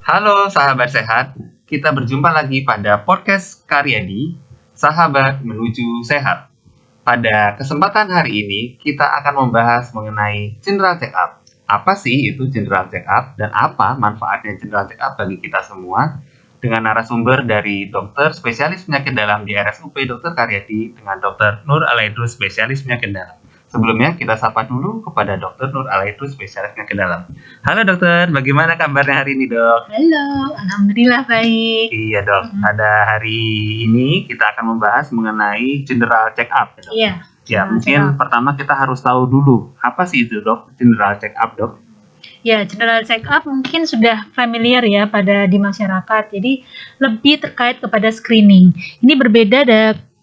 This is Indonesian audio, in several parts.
Halo sahabat sehat, kita berjumpa lagi pada podcast Karyadi, Sahabat Menuju Sehat. Pada kesempatan hari ini, kita akan membahas mengenai general check up. Apa sih itu general check up dan apa manfaatnya general check up bagi kita semua? Dengan narasumber dari dokter spesialis penyakit dalam di RSUP Dr. Karyadi dengan Dr. Nur Alaidrus spesialis penyakit dalam. Sebelumnya kita sapa dulu kepada Dr. Nur Alaidrus spesialis penyakit dalam. Halo dokter, bagaimana kabarnya hari ini dok? Halo, alhamdulillah baik. Iya dok, pada hari ini kita akan membahas mengenai general check up. Dok. Iya. Ya, mungkin pertama kita harus tahu dulu apa sih itu dok, general check up dok? Ya, general check up mungkin sudah familiar ya di masyarakat. Jadi lebih terkait kepada screening. Ini berbeda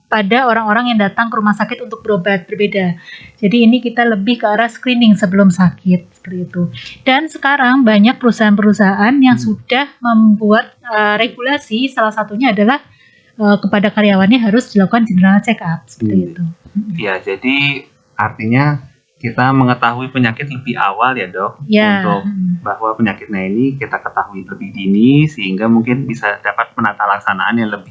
pada orang-orang yang datang ke rumah sakit untuk berobat, berbeda. Jadi ini kita lebih ke arah screening sebelum sakit, seperti itu. Dan sekarang banyak perusahaan-perusahaan yang sudah membuat regulasi, salah satunya adalah kepada karyawannya harus dilakukan general check up, seperti itu. Ya, jadi artinya kita mengetahui penyakit lebih awal ya dok, untuk bahwa penyakitnya ini kita ketahui lebih dini sehingga mungkin bisa dapat penata laksanaan yang lebih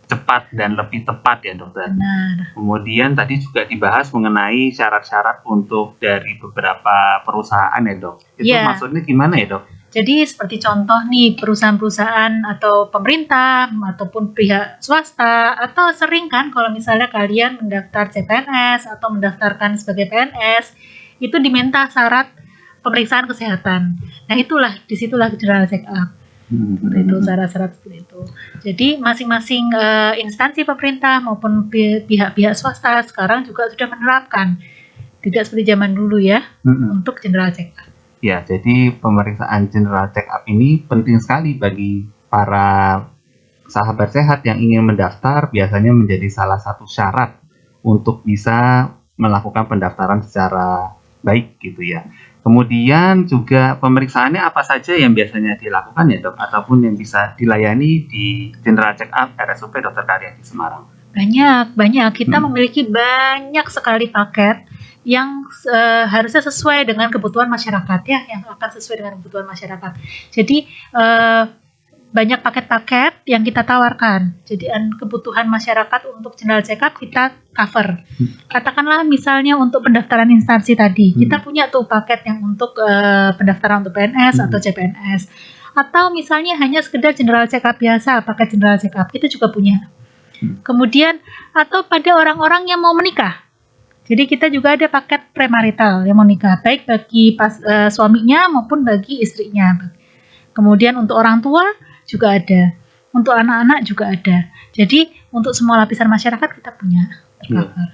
cepat dan lebih tepat ya dokter. Benar. Kemudian tadi juga dibahas mengenai syarat-syarat untuk dari beberapa perusahaan ya dok. Itu maksudnya gimana ya dok? Jadi seperti contoh nih perusahaan-perusahaan atau pemerintah ataupun pihak swasta atau sering kan kalau misalnya kalian mendaftar CPNS atau mendaftarkan sebagai PNS itu diminta syarat pemeriksaan kesehatan. Nah disitulah general check up. Itu syarat-syarat seperti itu. Jadi masing-masing instansi pemerintah maupun pihak-pihak swasta sekarang juga sudah menerapkan, tidak seperti zaman dulu ya, untuk general check up. Ya, jadi pemeriksaan general check up ini penting sekali bagi para sahabat sehat yang ingin mendaftar, biasanya menjadi salah satu syarat untuk bisa melakukan pendaftaran secara baik gitu ya. Kemudian juga pemeriksaannya apa saja yang biasanya dilakukan ya dok, ataupun yang bisa dilayani di general check up RSUP Dr. Karyadi Semarang? Banyak. Kita memiliki banyak sekali paket yang harusnya sesuai dengan kebutuhan masyarakat ya, yang akan sesuai dengan kebutuhan masyarakat. Jadi banyak paket-paket yang kita tawarkan. Jadi kebutuhan masyarakat untuk general check up kita cover. Katakanlah misalnya untuk pendaftaran instansi tadi, kita punya tuh paket yang untuk pendaftaran untuk PNS atau CPNS. Atau misalnya hanya sekedar general check up biasa, paket general check up, kita juga punya. Kemudian atau pada orang-orang yang mau menikah. Jadi kita juga ada paket premarital yang mau nikah, baik bagi suaminya maupun bagi istrinya. Kemudian untuk orang tua juga ada, untuk anak-anak juga ada. Jadi untuk semua lapisan masyarakat kita punya tercover.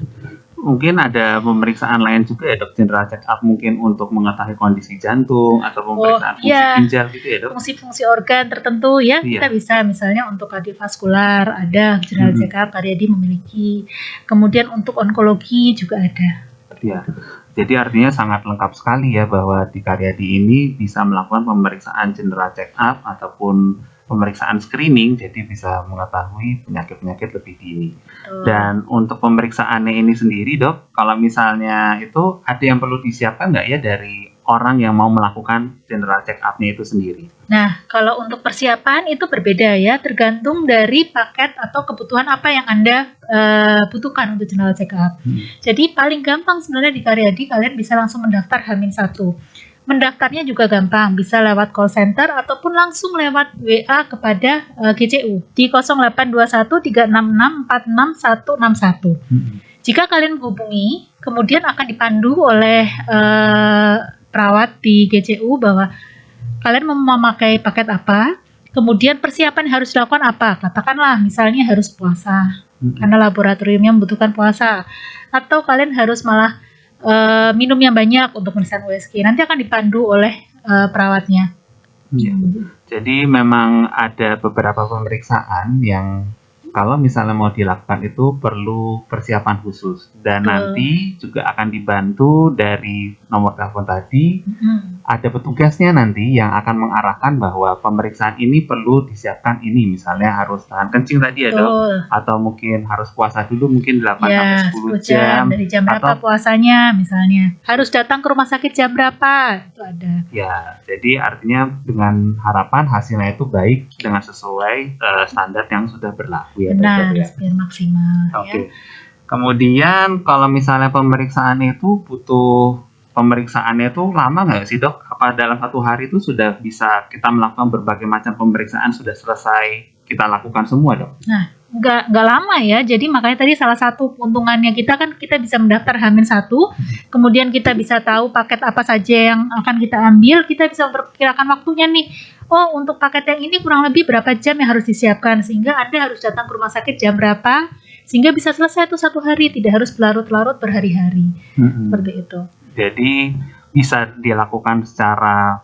Mungkin ada pemeriksaan lain juga ya dok, general check up mungkin untuk mengetahui kondisi jantung atau pemeriksaan fungsi ginjal gitu ya dok? Fungsi-fungsi organ tertentu ya, kita bisa misalnya untuk kardiovaskular ada general check up, Karyadi memiliki. Kemudian untuk onkologi juga ada. Ya, jadi artinya sangat lengkap sekali ya bahwa di Karyadi ini bisa melakukan pemeriksaan general check up ataupun pemeriksaan screening, jadi bisa mengetahui penyakit-penyakit lebih dini. Dan untuk pemeriksaannya ini sendiri dok, kalau misalnya itu ada yang perlu disiapkan nggak ya dari orang yang mau melakukan general check up-nya itu sendiri? Nah, kalau untuk persiapan itu berbeda ya, tergantung dari paket atau kebutuhan apa yang Anda butuhkan untuk general check up. Jadi paling gampang sebenarnya di Karyadi kalian bisa langsung mendaftar H-1. Mendaftarnya juga gampang, bisa lewat call center ataupun langsung lewat WA kepada GCU di 0821 366 46161. Jika kalian menghubungi, kemudian akan dipandu oleh perawat di GCU bahwa kalian mau memakai paket apa, kemudian persiapan harus dilakukan apa. Katakanlah misalnya harus puasa, karena laboratoriumnya membutuhkan puasa, atau kalian harus malah minum yang banyak untuk pemeriksaan USG. Nanti akan dipandu oleh perawatnya. Jadi memang ada beberapa pemeriksaan yang kalau misalnya mau dilakukan itu perlu persiapan khusus dan nanti juga akan dibantu dari nomor telepon tadi, ada petugasnya nanti yang akan mengarahkan bahwa pemeriksaan ini perlu disiapkan ini, misalnya harus tahan kencing tadi ya dok, Betul. atau mungkin harus puasa dulu mungkin 8 Ya, sampai 10 jam, dari jam berapa atau puasanya misalnya. Harus datang ke rumah sakit jam berapa, itu ada. ya, jadi artinya dengan harapan hasilnya itu baik dengan sesuai standar yang sudah berlaku ya Benar, dokter ya. biar maksimal Oke. ya. Kemudian kalau misalnya pemeriksaan itu butuh pemeriksaannya itu lama nggak sih dok? Apa dalam 1 hari itu sudah bisa kita melakukan berbagai macam pemeriksaan sudah selesai kita lakukan semua dok? Nah, nggak lama ya. Jadi makanya tadi salah satu keuntungannya kita kan kita bisa mendaftar H-1, kemudian kita bisa tahu paket apa saja yang akan kita ambil, kita bisa memperkirakan waktunya nih. Oh, untuk paket yang ini kurang lebih berapa jam yang harus disiapkan, sehingga Anda harus datang ke rumah sakit jam berapa, sehingga bisa selesai itu 1 hari, tidak harus berlarut-larut berhari-hari. Seperti itu. Jadi bisa dilakukan secara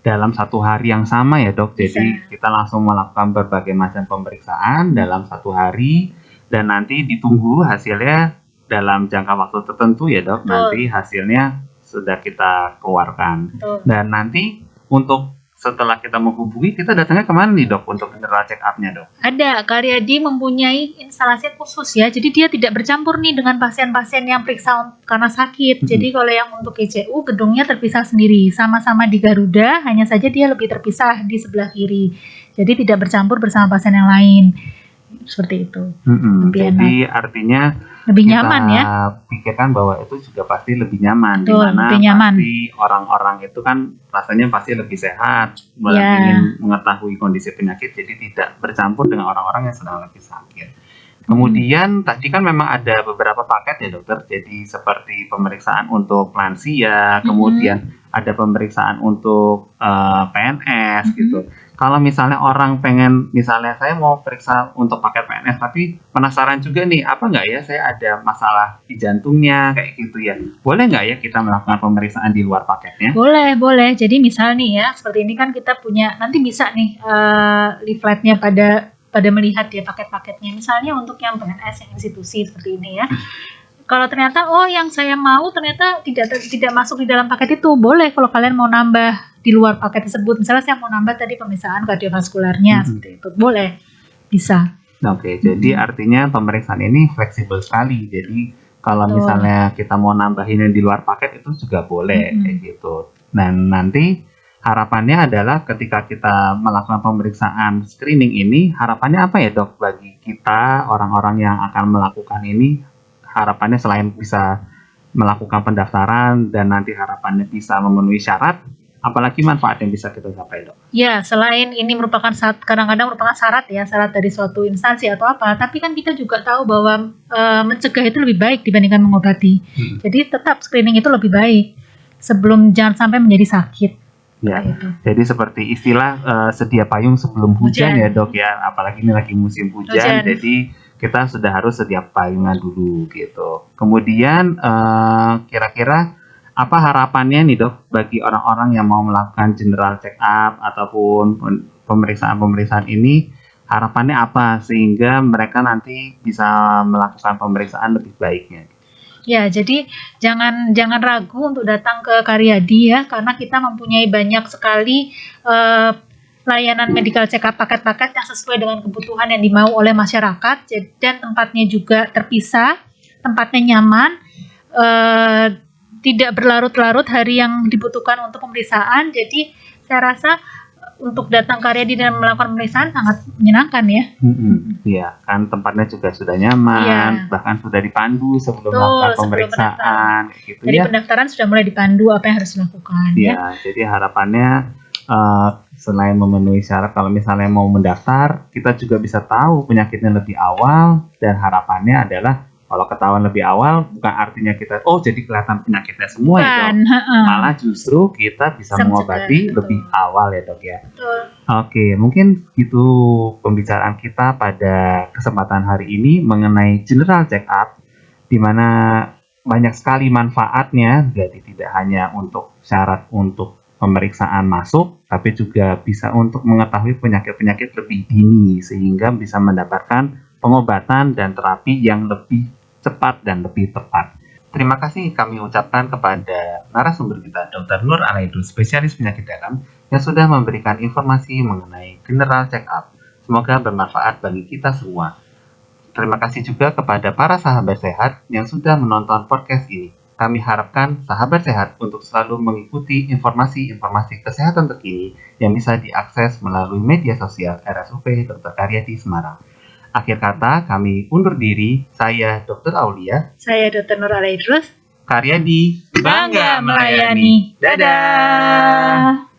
dalam 1 hari yang sama ya dok. Jadi kita langsung melakukan berbagai macam pemeriksaan dalam 1 hari dan nanti ditunggu hasilnya dalam jangka waktu tertentu ya dok. Betul. Nanti hasilnya sudah kita keluarkan. Betul. Dan nanti untuk setelah kita menghubungi, kita datangnya kemana nih dok untuk general check up-nya dok? Ada, Karyadi mempunyai instalasi khusus ya, jadi dia tidak bercampur nih dengan pasien-pasien yang periksa karena sakit. Jadi kalau yang untuk GCU gedungnya terpisah sendiri, sama-sama di Garuda, hanya saja dia lebih terpisah di sebelah kiri. Jadi tidak bercampur bersama pasien yang lain. Seperti itu. Lebih Jadi artinya lebih kita nyaman ya. pikirkan bahwa itu juga pasti lebih nyaman, Betul, dimana lebih nyaman. pasti orang-orang itu kan rasanya pasti lebih sehat, Ya. ingin mengetahui kondisi penyakit, jadi tidak bercampur dengan orang-orang yang sedang lagi sakit. Kemudian tadi kan memang ada beberapa paket ya dokter, jadi seperti pemeriksaan untuk lansia, kemudian ada pemeriksaan untuk PNS gitu. Kalau misalnya orang pengen, misalnya saya mau periksa untuk paket PNS, tapi penasaran juga nih, apa nggak ya saya ada masalah di jantungnya kayak gitu ya. Boleh nggak ya kita melakukan pemeriksaan di luar paketnya? Boleh, boleh. Jadi misal nih ya, seperti ini kan kita punya, nanti bisa nih leafletnya pada melihat ya paket-paketnya. Misalnya untuk yang PNS, yang institusi seperti ini ya. Kalau ternyata yang saya mau ternyata tidak masuk di dalam paket itu, boleh kalau kalian mau nambah di luar paket tersebut. Misalnya saya mau nambah tadi pemeriksaan kardiovaskularnya, seperti itu, boleh, bisa. Oke, jadi artinya pemeriksaan ini fleksibel sekali. Jadi kalau misalnya kita mau nambahin yang di luar paket itu juga boleh kayak gitu. Dan nanti harapannya adalah ketika kita melakukan pemeriksaan screening ini, harapannya apa ya dok bagi kita orang-orang yang akan melakukan ini? Harapannya selain bisa melakukan pendaftaran dan nanti harapannya bisa memenuhi syarat, apalagi manfaat yang bisa kita capai dok? Ya, selain ini merupakan kadang-kadang merupakan syarat ya, syarat dari suatu instansi atau apa, tapi kan kita juga tahu bahwa mencegah itu lebih baik dibandingkan mengobati. Jadi tetap screening itu lebih baik sebelum jangan sampai menjadi sakit. Ya, jadi seperti istilah sedia payung sebelum hujan ya dok ya, apalagi ini lagi musim hujan. Jadi kita sudah harus sedia payungan dulu gitu. Kemudian kira-kira apa harapannya nih dok bagi orang-orang yang mau melakukan general check up ataupun pemeriksaan-pemeriksaan ini, harapannya apa sehingga mereka nanti bisa melakukan pemeriksaan lebih baiknya? Ya, jadi jangan ragu untuk datang ke Karyadi ya, karena kita mempunyai banyak sekali layanan medical check up paket-paket yang sesuai dengan kebutuhan yang dimau oleh masyarakat, dan tempatnya juga terpisah, tempatnya nyaman, tidak berlarut-larut hari yang dibutuhkan untuk pemeriksaan. Jadi saya rasa untuk datang ke Karyadi dan melakukan pemeriksaan sangat menyenangkan ya. Iya, kan tempatnya juga sudah nyaman, bahkan sudah dipandu sebelum melakukan pemeriksaan gitu. Jadi pendaftaran sudah mulai dipandu apa yang harus dilakukan. Iya, jadi harapannya selain memenuhi syarat, kalau misalnya mau mendaftar, kita juga bisa tahu penyakitnya lebih awal, dan harapannya adalah kalau ketahuan lebih awal bukan artinya kita jadi kelihatan penyakitnya semua ya dok, malah justru kita bisa mengobati lebih awal ya dok ya. Oke, mungkin itu pembicaraan kita pada kesempatan hari ini mengenai general check up, di mana banyak sekali manfaatnya, jadi tidak hanya untuk syarat untuk pemeriksaan masuk, tapi juga bisa untuk mengetahui penyakit-penyakit lebih dini sehingga bisa mendapatkan pengobatan dan terapi yang lebih cepat dan lebih tepat. Terima kasih kami ucapkan kepada narasumber kita, Dr. Nur Alaidrus, spesialis penyakit dalam, yang sudah memberikan informasi mengenai general check-up. Semoga bermanfaat bagi kita semua. Terima kasih juga kepada para sahabat sehat yang sudah menonton podcast ini. Kami harapkan sahabat sehat untuk selalu mengikuti informasi-informasi kesehatan terkini yang bisa diakses melalui media sosial RSUP Dr. Karyadi Semarang. Akhir kata, kami undur diri. Saya Dr. Aulia. Saya Dr. Nur Alaidrus. Karyadi, Bangga melayani. Dadah.